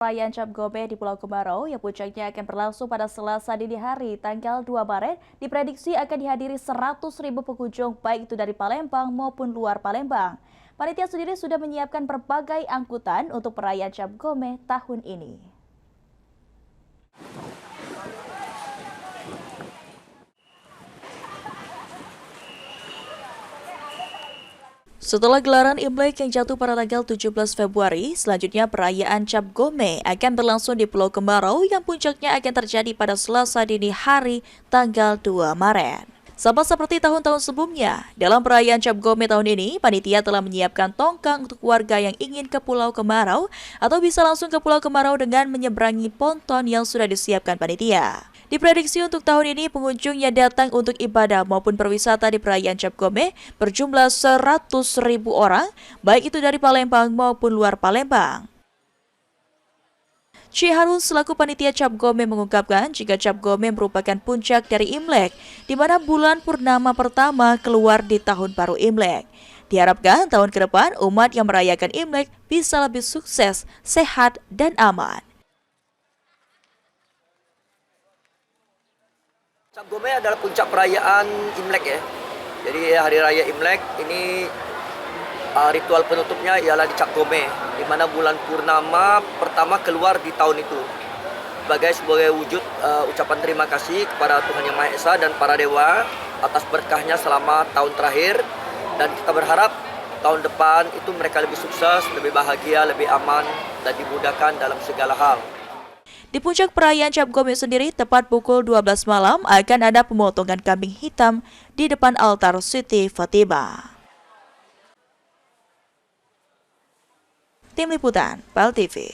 Perayaan Cap Gome di Pulau Kemarau yang puncaknya akan berlangsung pada Selasa dini hari tanggal 2 Maret diprediksi akan dihadiri 100.000 pengunjung baik itu dari Palembang maupun luar Palembang. Panitia sendiri sudah menyiapkan berbagai angkutan untuk perayaan Cap Gome tahun ini. Setelah gelaran Imlek yang jatuh pada tanggal 17 Februari, selanjutnya perayaan Cap Gome akan berlangsung di Pulau Kemarau yang puncaknya akan terjadi pada Selasa dini hari tanggal 2 Maret. Sama seperti tahun-tahun sebelumnya, dalam perayaan Cap Gome tahun ini, panitia telah menyiapkan tongkang untuk warga yang ingin ke Pulau Kemarau atau bisa langsung ke Pulau Kemarau dengan menyeberangi ponton yang sudah disiapkan panitia. Diprediksi untuk tahun ini pengunjung yang datang untuk ibadah maupun berwisata di perayaan Cap Gome berjumlah 100.000 orang, baik itu dari Palembang maupun luar Palembang. Ci Harun selaku panitia Cap Gome mengungkapkan jika Cap Gome merupakan puncak dari Imlek, di mana bulan purnama pertama keluar di tahun baru Imlek. Diharapkan tahun ke depan umat yang merayakan Imlek bisa lebih sukses, sehat, dan aman. Cap Gome adalah puncak perayaan Imlek ya. Jadi hari raya Imlek ini ritual penutupnya ialah di Cap Gome, di mana bulan purnama pertama keluar di tahun itu. Sebagai wujud ucapan terima kasih kepada Tuhan Yang Maha Esa dan para dewa atas berkahnya selama tahun terakhir, dan kita berharap tahun depan itu mereka lebih sukses, lebih bahagia, lebih aman, dan dimudahkan dalam segala hal. Di puncak perayaan Cap Gome sendiri, tepat pukul 12 malam akan ada pemotongan kambing hitam di depan altar Siti Fatimah. Tim Liputan, PAL TV.